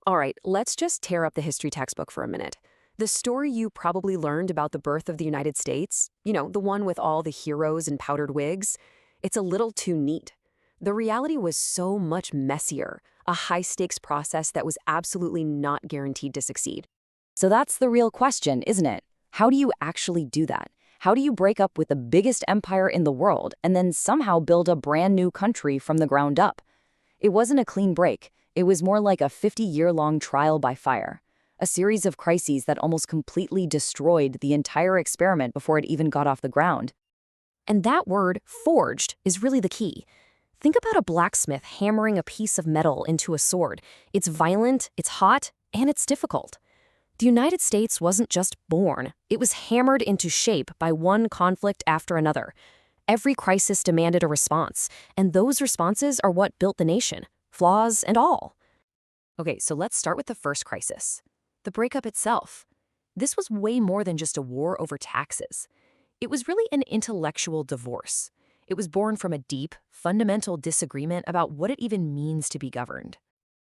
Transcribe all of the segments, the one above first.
All right, let's just tear up the history textbook for a minute. The story you probably learned about the birth of the United States, the one with all the heroes and powdered wigs, it's a little too neat. The reality was so much messier, a high-stakes process that was absolutely not guaranteed to succeed. So that's the real question, isn't it? How do you actually do that? How do you break up with the biggest empire in the world and then somehow build a brand new country from the ground up? It wasn't a clean break. It was more like a 50-year-long trial by fire, a series of crises that almost completely destroyed the entire experiment before it even got off the ground. And that word, forged, is really the key. Think about a blacksmith hammering a piece of metal into a sword. It's violent, it's hot, and it's difficult. The United States wasn't just born, it was hammered into shape by one conflict after another. Every crisis demanded a response, and those responses are what built the nation, flaws and all. Okay, so let's start with the first crisis, the breakup itself. This was way more than just a war over taxes. It was really an intellectual divorce. It was born from a deep, fundamental disagreement about what it even means to be governed.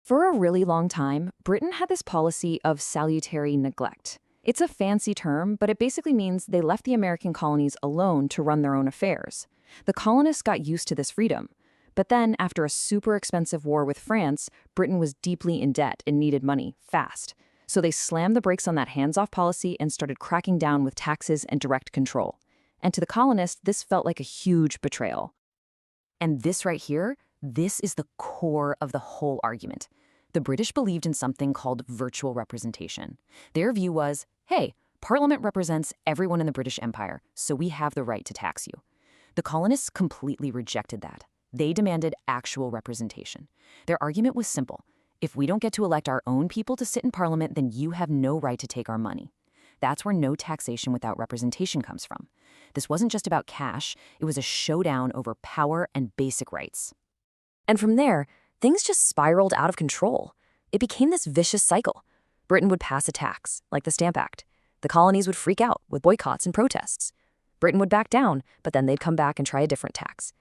For a really long time, Britain had this policy of salutary neglect. It's a fancy term, but it basically means they left the American colonies alone to run their own affairs. The colonists got used to this freedom. But then, after a super expensive war with France, Britain was deeply in debt and needed money, fast. So they slammed the brakes on that hands-off policy and started cracking down with taxes and direct control. And to the colonists, this felt like a huge betrayal. And this right here, this is the core of the whole argument. The British believed in something called virtual representation. Their view was, hey, Parliament represents everyone in the British Empire, so we have the right to tax you. The colonists completely rejected that. They demanded actual representation. Their argument was simple. If we don't get to elect our own people to sit in Parliament, then you have no right to take our money. That's where no taxation without representation comes from. This wasn't just about cash, it was a showdown over power and basic rights. And from there, things just spiraled out of control. It became this vicious cycle. Britain would pass a tax, like the Stamp Act. The colonies would freak out with boycotts and protests. Britain would back down, but then they'd come back and try a different tax.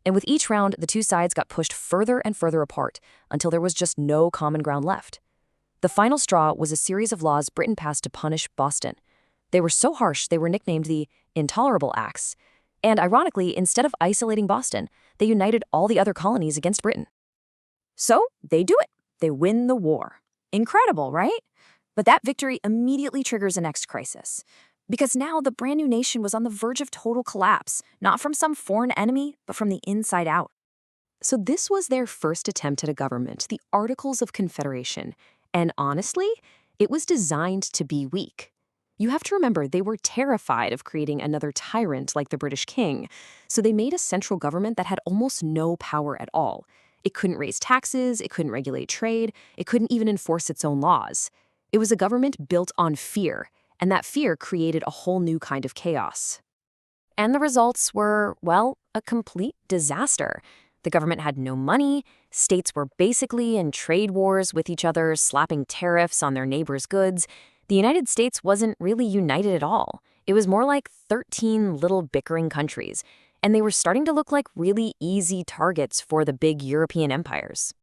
And with each round, the two sides got pushed further and further apart until there was just no common ground left. The final straw was a series of laws Britain passed to punish Boston. They were so harsh they were nicknamed the Intolerable Acts. And ironically, instead of isolating Boston, they united all the other colonies against Britain. So they do it. They win the war. Incredible, right? But that victory immediately triggers the next crisis. Because now the brand new nation was on the verge of total collapse, not from some foreign enemy, but from the inside out. So this was their first attempt at a government, the Articles of Confederation. And honestly, it was designed to be weak. You have to remember, they were terrified of creating another tyrant like the British king, so they made a central government that had almost no power at all. It couldn't raise taxes, it couldn't regulate trade, it couldn't even enforce its own laws. It was a government built on fear, and that fear created a whole new kind of chaos. And the results were, well, a complete disaster. The government had no money, states were basically in trade wars with each other, slapping tariffs on their neighbors' goods. The United States wasn't really united at all. It was more like 13 little bickering countries, and they were starting to look like really easy targets for the big European empires.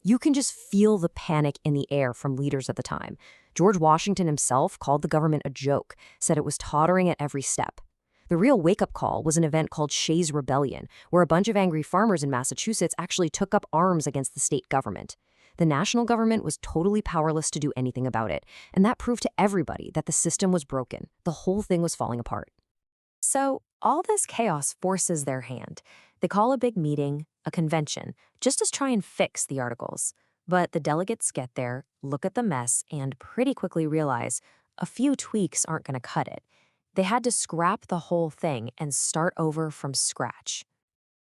You can just feel the panic in the air from leaders at the time. George Washington himself called the government a joke, said it was tottering at every step. The real wake-up call was an event called Shays Rebellion, where a bunch of angry farmers in Massachusetts actually took up arms against the state government. The national government was totally powerless to do anything about it, and that proved to everybody that the system was broken. The whole thing was falling apart. So all this chaos forces their hand. They call a big meeting, a convention, just to try and fix the articles. But the delegates get there, look at the mess, and pretty quickly realize a few tweaks aren't going to cut it. They had to scrap the whole thing and start over from scratch.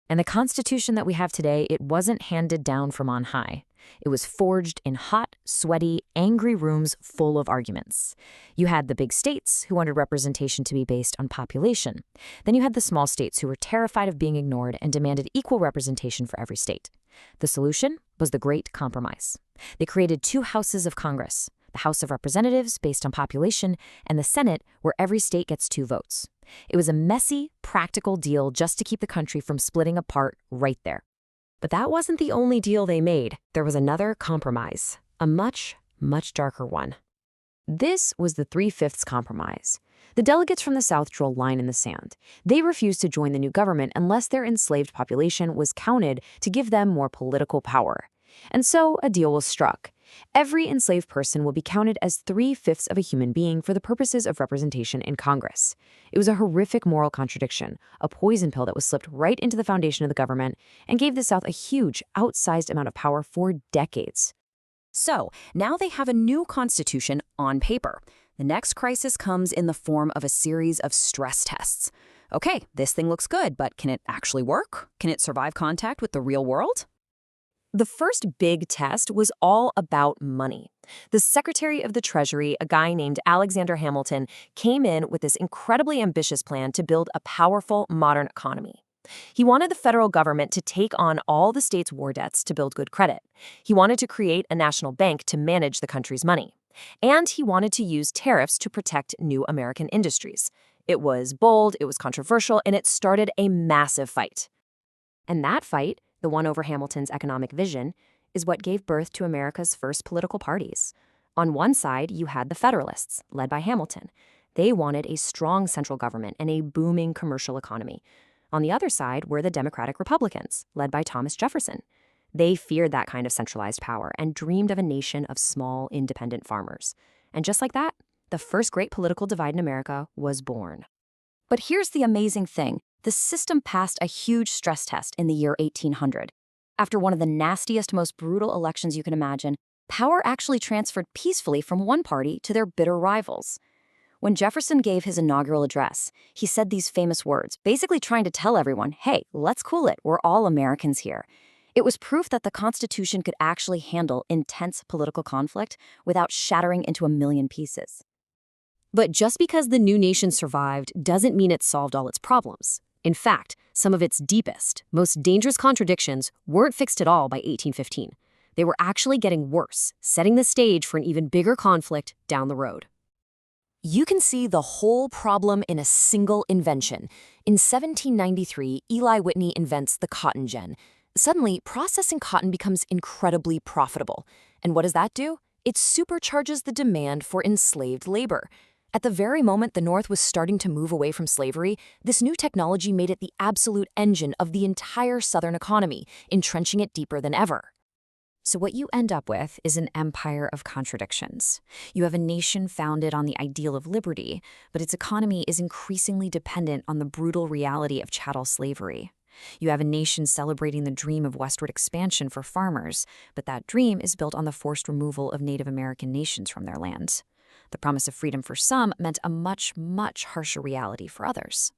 And the Constitution that we have today, it wasn't handed down from on high. It was forged in hot, sweaty, angry rooms full of arguments. You had the big states who wanted representation to be based on population. Then you had the small states who were terrified of being ignored and demanded equal representation for every state. The solution was the Great Compromise. They created two houses of Congress, the House of Representatives based on population, and the Senate where every state gets 2 votes. It was a messy, practical deal just to keep the country from splitting apart right there. But that wasn't the only deal they made. There was another compromise, A much, much darker one. This was the 3/5 compromise. The delegates from the South drew a line in the sand. They refused to join the new government unless their enslaved population was counted to give them more political power. And so a deal was struck. Every enslaved person will be counted as 3/5 of a human being for the purposes of representation in Congress. It was a horrific moral contradiction, a poison pill that was slipped right into the foundation of the government and gave the South a huge, outsized amount of power for decades. So, now they have a new constitution on paper. The next crisis comes in the form of a series of stress tests. Okay, this thing looks good, but can it actually work? Can it survive contact with the real world? The first big test was all about money. The Secretary of the Treasury, a guy named Alexander Hamilton, came in with this incredibly ambitious plan to build a powerful, modern economy. He wanted the federal government to take on all the states' war debts to build good credit. He wanted to create a national bank to manage the country's money. And he wanted to use tariffs to protect new American industries. It was bold, it was controversial, and it started a massive fight. And that fight, the one over Hamilton's economic vision, is what gave birth to America's first political parties. On one side, you had the Federalists, led by Hamilton. They wanted a strong central government and a booming commercial economy. On the other side were the Democratic Republicans, led by Thomas Jefferson. They feared that kind of centralized power and dreamed of a nation of small, independent farmers. And just like that, the first great political divide in America was born. But here's the amazing thing. The system passed a huge stress test in the year 1800. After one of the nastiest, most brutal elections you can imagine, power actually transferred peacefully from one party to their bitter rivals. When Jefferson gave his inaugural address, he said these famous words, basically trying to tell everyone, hey, let's cool it, we're all Americans here. It was proof that the Constitution could actually handle intense political conflict without shattering into a million pieces. But just because the new nation survived doesn't mean it solved all its problems. In fact, some of its deepest, most dangerous contradictions weren't fixed at all by 1815. They were actually getting worse, setting the stage for an even bigger conflict down the road. You can see the whole problem in a single invention. In 1793, Eli Whitney invents the cotton gin. Suddenly, processing cotton becomes incredibly profitable. And what does that do? It supercharges the demand for enslaved labor. At the very moment the North was starting to move away from slavery, this new technology made it the absolute engine of the entire Southern economy, entrenching it deeper than ever. So what you end up with is an empire of contradictions. You have a nation founded on the ideal of liberty, but its economy is increasingly dependent on the brutal reality of chattel slavery. You have a nation celebrating the dream of westward expansion for farmers, but that dream is built on the forced removal of Native American nations from their lands. The promise of freedom for some meant a much, much harsher reality for others.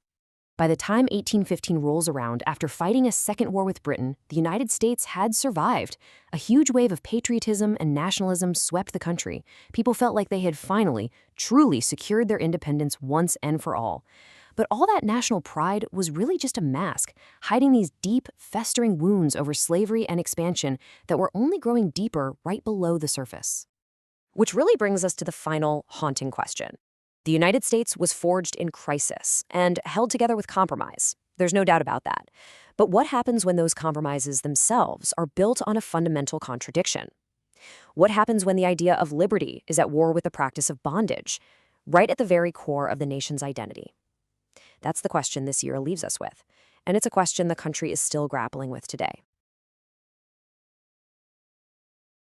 By the time 1815 rolls around, after fighting a second war with Britain, the United States had survived. A huge wave of patriotism and nationalism swept the country. People felt like they had finally, truly secured their independence once and for all. But all that national pride was really just a mask, hiding these deep, festering wounds over slavery and expansion that were only growing deeper right below the surface. Which really brings us to the final haunting question. The United States was forged in crisis and held together with compromise. There's no doubt about that. But what happens when those compromises themselves are built on a fundamental contradiction? What happens when the idea of liberty is at war with the practice of bondage, right at the very core of the nation's identity? That's the question this year leaves us with, and it's a question the country is still grappling with today.